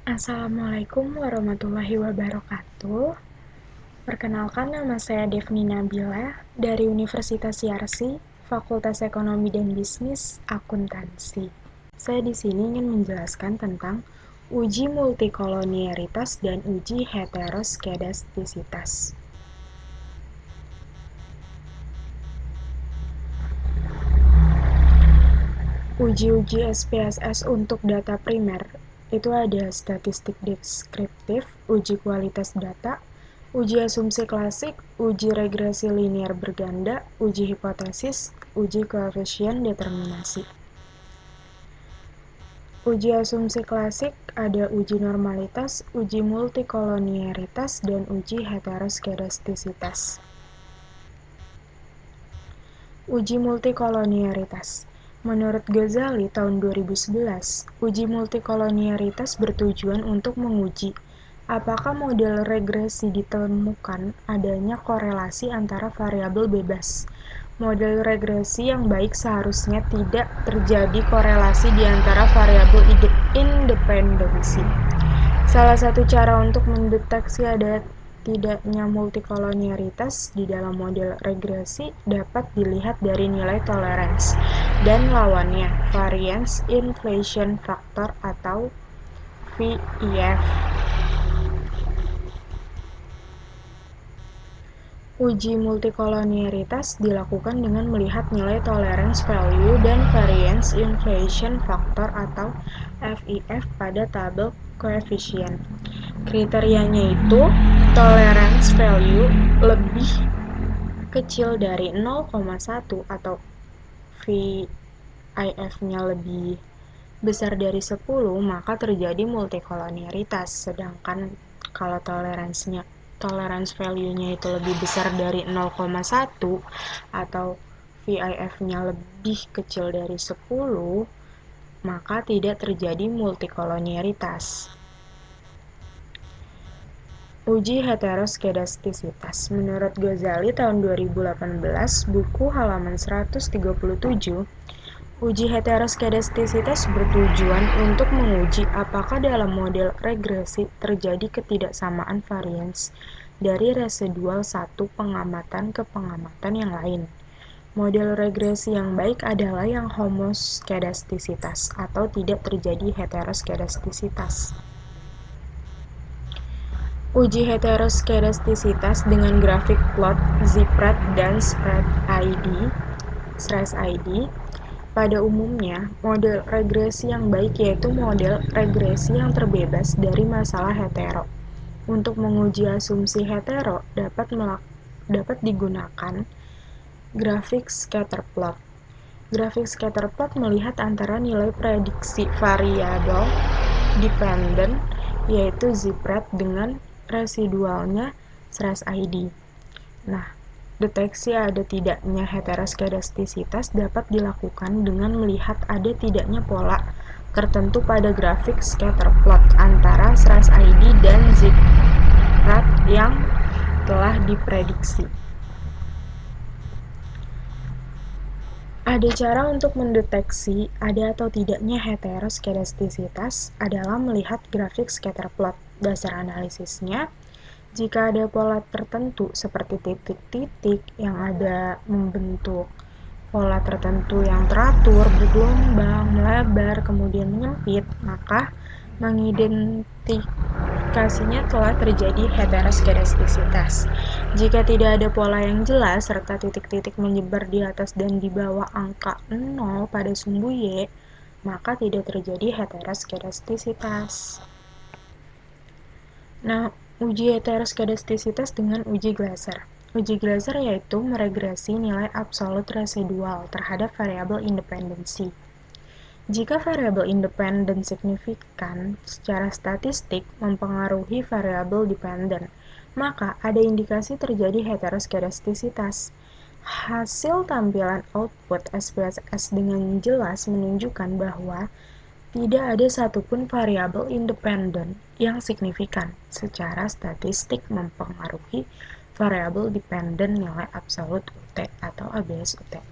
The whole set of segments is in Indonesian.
Assalamualaikum warahmatullahi wabarakatuh. Perkenalkan, nama saya Devni Nabila dari Universitas Yarsi, Fakultas Ekonomi dan Bisnis Akuntansi. Saya di sini ingin menjelaskan tentang uji multikolonialitas dan uji heteroskedastisitas. Uji-uji SPSS untuk data primer itu ada statistik deskriptif, uji kualitas data, uji asumsi klasik, uji regresi linear berganda, uji hipotesis, uji koefisien determinasi. Uji asumsi klasik ada uji normalitas, uji multikolonialitas, dan uji heteroskedastisitas. Uji multikolonialitas. Menurut Ghazali tahun 2011, uji multikolonialitas bertujuan untuk menguji apakah model regresi ditemukan adanya korelasi antara variabel bebas. Model regresi yang baik seharusnya tidak terjadi korelasi di antara variabel independensi. Salah satu cara untuk mendeteksi ada tidaknya multikolonialitas di dalam model regresi dapat dilihat dari nilai tolerance dan lawannya, variance inflation factor atau VIF. Uji multikolonialitas dilakukan dengan melihat nilai tolerance value dan variance inflation factor atau VIF pada tabel koefisien. Kriterianya itu tolerance value lebih kecil dari 0,1 atau VIF-nya lebih besar dari 10, maka terjadi multikolonialitas. Sedangkan kalau tolerance value-nya itu lebih besar dari 0,1 atau VIF-nya lebih kecil dari 10, maka tidak terjadi multikolonialitas. Uji heteroskedastisitas. Menurut Ghazali tahun 2018, buku halaman 137, uji heteroskedastisitas bertujuan untuk menguji apakah dalam model regresi terjadi ketidaksamaan varians dari residual satu pengamatan ke pengamatan yang lain. Model regresi yang baik adalah yang homoskedastisitas atau tidak terjadi heteroskedastisitas. Uji heteroskedastisitas dengan grafik plot Ziprat dan Stress ID. Pada umumnya, model regresi yang baik yaitu model regresi yang terbebas dari masalah hetero. Untuk menguji asumsi hetero dapat digunakan grafik scatter plot. Grafik scatter plot melihat antara nilai prediksi variabel dependent yaitu Ziprat dengan residualnya Stress ID. Nah, deteksi ada tidaknya heteroskedastisitas dapat dilakukan dengan melihat ada tidaknya pola tertentu pada grafik scatter plot antara Stress ID dan Ziprat yang telah diprediksi. Ada cara untuk mendeteksi ada atau tidaknya heteroskedastisitas adalah melihat grafik scatter plot. Dasar analisisnya, jika ada pola tertentu seperti titik-titik yang ada membentuk pola tertentu yang teratur, bergelombang, melebar, kemudian menyempit, maka mengidentifikasinya telah terjadi heteroskedastisitas. Jika tidak ada pola yang jelas serta titik-titik menyebar di atas dan di bawah angka 0 pada sumbu Y, maka tidak terjadi heteroskedastisitas. Nah, uji heteroskedastisitas dengan uji Glaser. Uji Glaser yaitu meregresi nilai absolut residual terhadap variabel independensi. Jika variabel independen signifikan secara statistik mempengaruhi variabel dependen, maka ada indikasi terjadi heteroskedastisitas. Hasil tampilan output SPSS dengan jelas menunjukkan bahwa tidak ada satupun variabel independen yang signifikan secara statistik mempengaruhi variabel dependen nilai absolut UT atau ABS UT.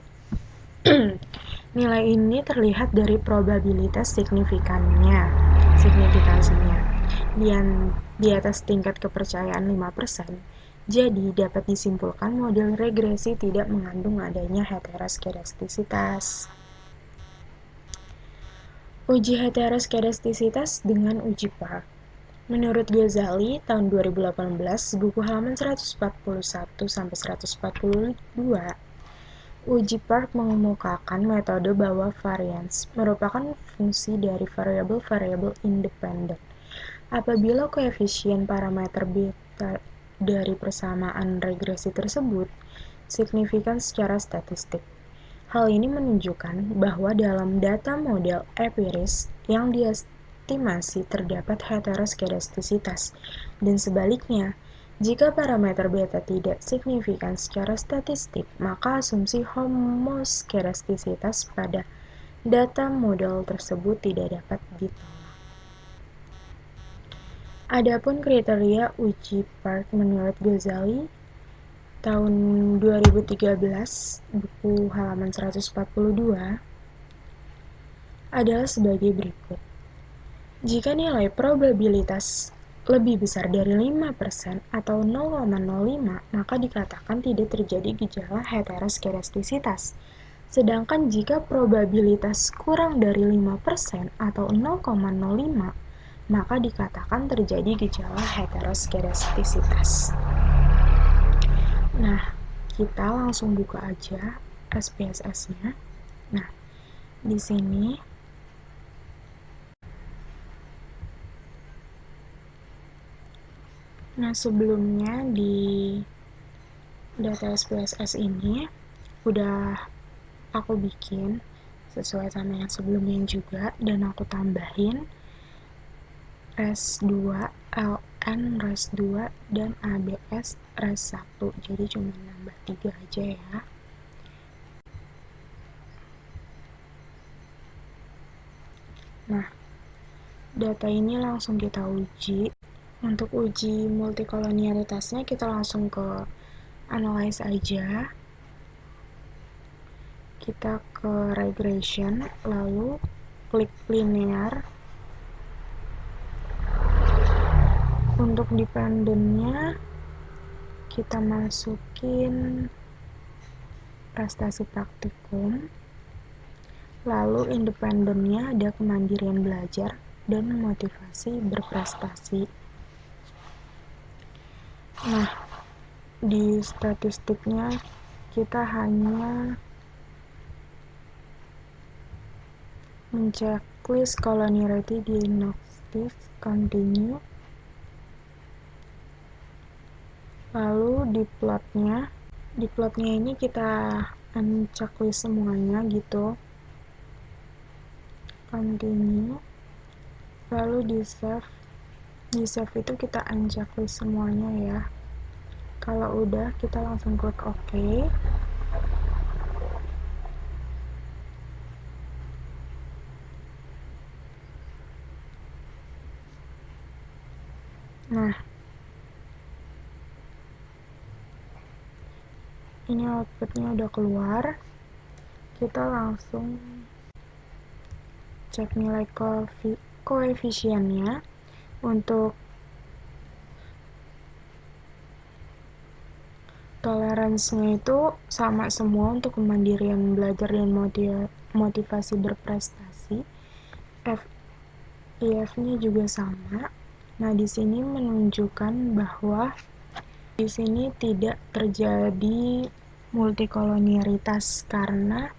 Nilai ini terlihat dari probabilitas signifikansinya. di atas tingkat kepercayaan 5%, jadi dapat disimpulkan model regresi tidak mengandung adanya heteroskedastisitas. Uji heteroskedastisitas dengan uji Park. Menurut Ghazali, tahun 2018, buku halaman 141-142, uji Park mengemukakan metode bahwa varians merupakan fungsi dari variabel-variabel independen. Apabila koefisien parameter beta dari persamaan regresi tersebut signifikan secara statistik. Hal ini menunjukkan bahwa dalam data model empiris yang diestimasi terdapat heteroskedastisitas, dan sebaliknya, jika parameter beta tidak signifikan secara statistik, maka asumsi homoskedastisitas pada data model tersebut tidak dapat ditolak. Adapun kriteria uji Park menurut Ghazali, tahun 2013, buku halaman 142, adalah sebagai berikut. Jika nilai probabilitas lebih besar dari 5% atau 0,05, maka dikatakan tidak terjadi gejala heteroskedastisitas. Sedangkan jika probabilitas kurang dari 5% atau 0,05, maka dikatakan terjadi gejala heteroskedastisitas. Nah, kita langsung buka aja SPSS-nya. Nah, di sini sebelumnya di data SPSS ini udah aku bikin sesuai sama yang sebelumnya juga, dan aku tambahin res 2, LN res 2, dan ABS res 1, jadi cuma nambah 3 aja ya. Nah, data ini langsung kita uji. Untuk uji multikolonialitasnya kita langsung ke analyze aja. Kita ke regression, lalu klik linear. Untuk dependennya kita masukin prestasi praktikum, lalu independennya ada kemandirian belajar dan motivasi berprestasi. Nah, di statistiknya kita hanya menceklis collinearity diagnostic continue, lalu di plotnya ini kita menceklis semuanya gitu, continue, lalu di save itu kita unchecklist semuanya ya. Kalau udah, kita langsung klik OK. Nah, ini outputnya udah keluar. Kita langsung cek nilai koefisiennya. Untuk toleransinya itu sama semua untuk kemandirian belajar dan motivasi berprestasi. FIF-nya juga sama. Nah, di sini menunjukkan bahwa di sini tidak terjadi multikolonialitas karena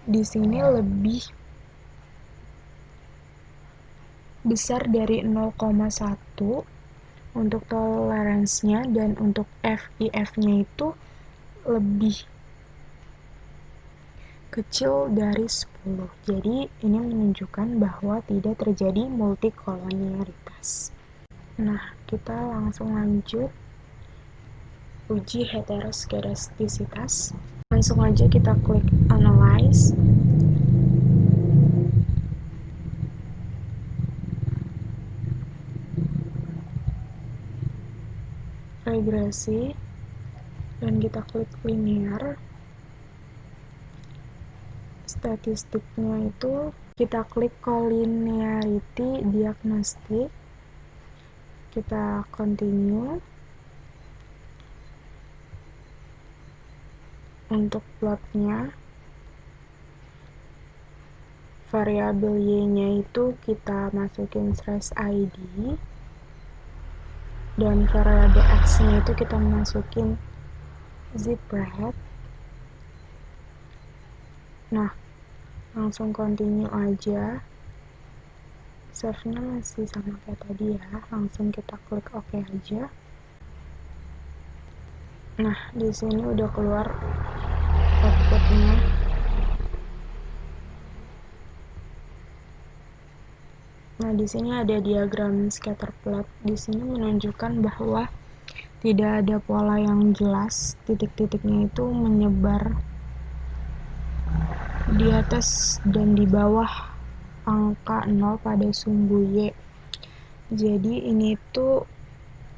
di sini lebih besar dari 0,1 untuk toleransinya, dan untuk FIF-nya itu lebih kecil dari 10. Jadi ini menunjukkan bahwa tidak terjadi multikolonialitas. Nah, kita langsung lanjut uji heteroskedastisitas. Langsung aja kita klik analyze. Regresi, dan kita klik linear. Statistiknya itu kita klik collinearity diagnostic, Kita continue. Untuk plotnya, variabel y-nya itu kita masukin /id, dan variabel x-nya itu kita masukin zipRecit. Nah, langsung continue aja. Save-nya masih sama kayak tadi ya, langsung kita klik OK aja. Nah, di sini udah keluar outputnya. Nah, di sini ada diagram scatter plot. Di sini menunjukkan bahwa tidak ada pola yang jelas, titik-titiknya itu menyebar di atas dan di bawah angka 0 pada sumbu Y. Jadi ini tuh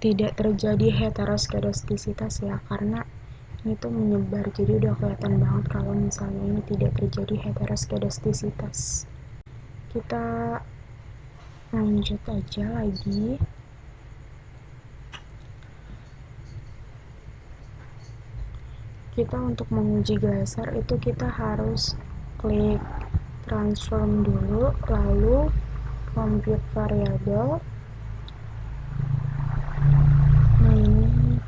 tidak terjadi heteroskedastisitas ya, karena ini tuh menyebar, jadi udah kelihatan banget kalau misalnya ini tidak terjadi heteroskedastisitas. Kita lanjut aja lagi. Kita untuk menguji Glaser itu kita harus klik transform dulu, lalu compute variable. Nah, ini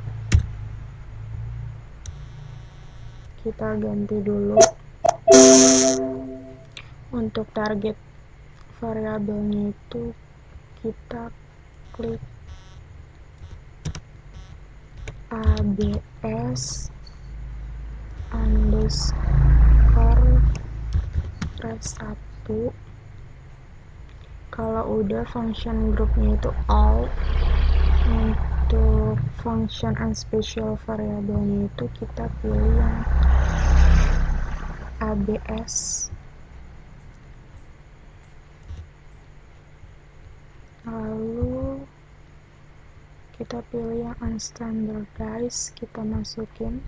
kita ganti dulu untuk target variabelnya itu kita klik abs underscore res1. Kalau udah function groupnya itu all. Untuk function and special variabelnya itu kita pilih yang abs, lalu kita pilih yang unstandardized, kita masukin.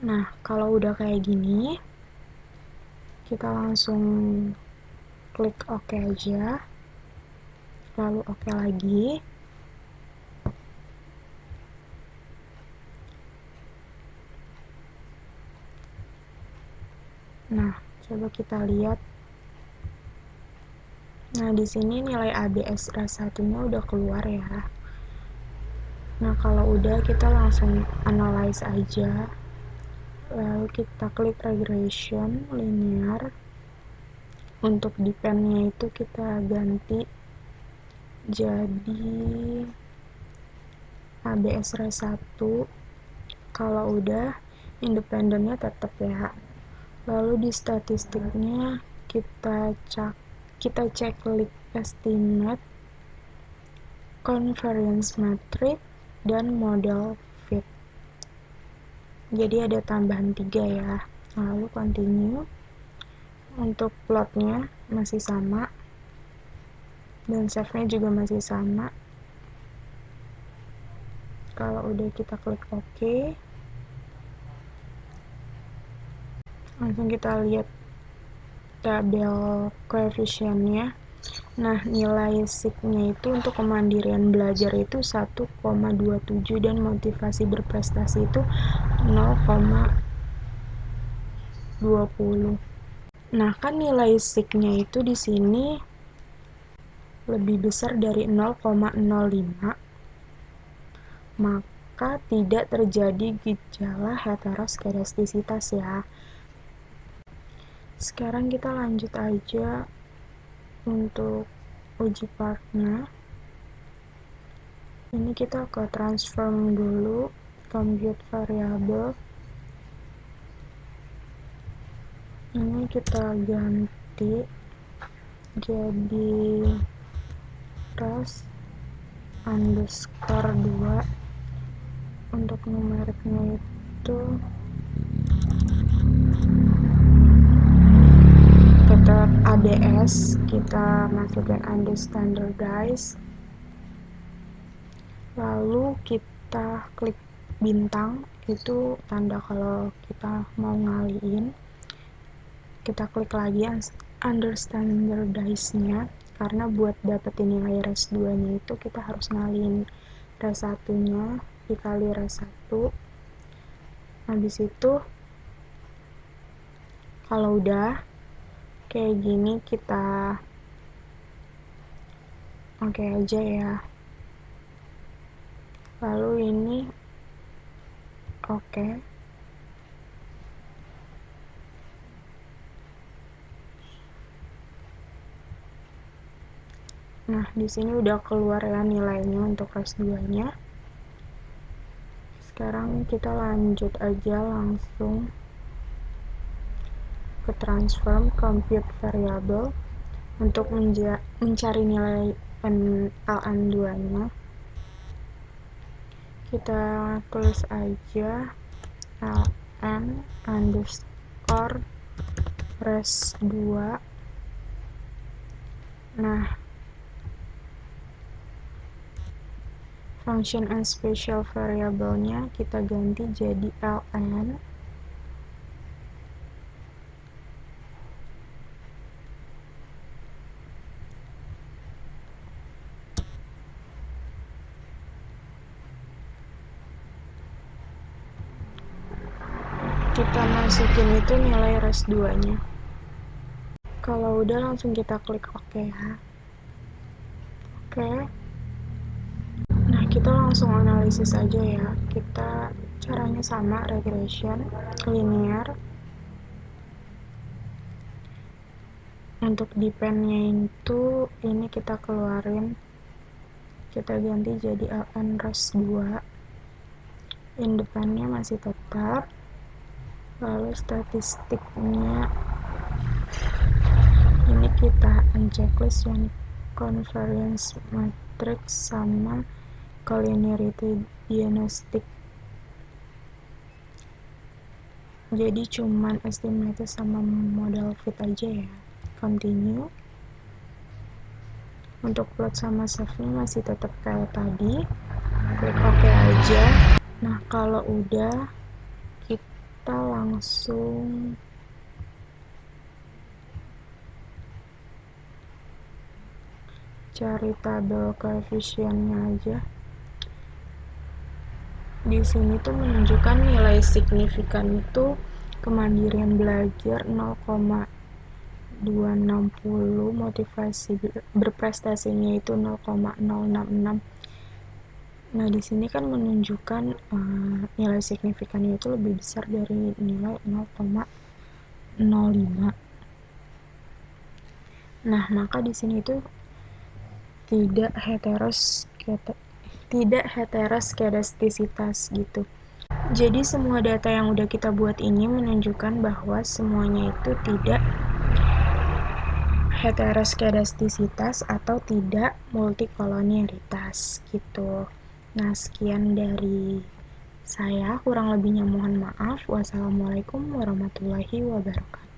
Nah, kalau udah kayak gini, kita langsung klik OK aja, lalu OK lagi. Nah, coba kita lihat. Nah, di sini nilai abs res1-nya udah keluar ya. Nah, kalau udah kita langsung analyze aja. Lalu kita klik regression linear. Untuk depend-nya itu kita ganti jadi abs res1. Kalau udah, independennya tetap ya. Lalu di statistiknya kita cek klik estimate, convergence metric, dan model fit. Jadi ada tambahan 3 ya. Lalu continue. Untuk plotnya masih sama, dan save-nya juga masih sama. Kalau udah kita klik OK, langsung kita lihat tabel koefisiennya. Nah, nilai SIG-nya itu untuk kemandirian belajar itu 1,27 dan motivasi berprestasi itu 0,20. Nah, kan nilai SIG-nya itu di sini lebih besar dari 0,05, maka tidak terjadi gejala heteroskedastisitas ya. Sekarang kita lanjut aja untuk uji partnya. Ini kita ke transform dulu, compute variable. Ini kita ganti jadi res underscore 2. Untuk numeriknya itu tetap abs, kita masukkan unstandardized, lalu kita klik bintang, itu tanda kalau kita mau ngaliin. Kita klik lagi understandardized-nya, karena buat dapetin nilai res 2 nya itu kita harus ngalihin res 1 nya dikali res 1. Habis itu kalau udah kayak gini kita oke aja ya. Lalu ini oke. Nah, di sini udah keluar ya nilainya untuk res 2-nya. Sekarang kita lanjut aja langsung ke transform compute variable untuk mencari nilai ln2-nya. Kita tulis aja ln underscore res 2. Nah, function and special variable-nya kita ganti jadi ln kita masukin itu nilai res 2-nya. Kalau udah langsung kita klik OK ya. Oke. Nah, kita langsung analisis aja ya. Kita caranya sama, regression, linear. Untuk depend-nya itu ini kita keluarin. Kita ganti jadi ln res 2. Independentnya masih tetap. Lalu statistiknya ini kita unchecklist yang convergence matrix sama collinearity diagnostic. Jadi cuman estimated sama model fit aja ya. Continue. Untuk plot sama shape-nya masih tetap kayak tadi. Klik OK aja. Nah, kalau udah kita langsung cari tabel koefisiennya aja. Di sini tuh menunjukkan nilai signifikan itu kemandirian belajar 0,260, motivasi berprestasinya itu 0,066. Nah, di sini kan menunjukkan nilai signifikannya itu lebih besar dari nilai 0,05. Nah, maka di sini itu tidak heteroskedastisitas gitu. Jadi semua data yang udah kita buat ini menunjukkan bahwa semuanya itu tidak heteroskedastisitas atau tidak multikolonialitas gitu. Nah, sekian dari saya, kurang lebihnya mohon maaf. Wassalamualaikum warahmatullahi wabarakatuh.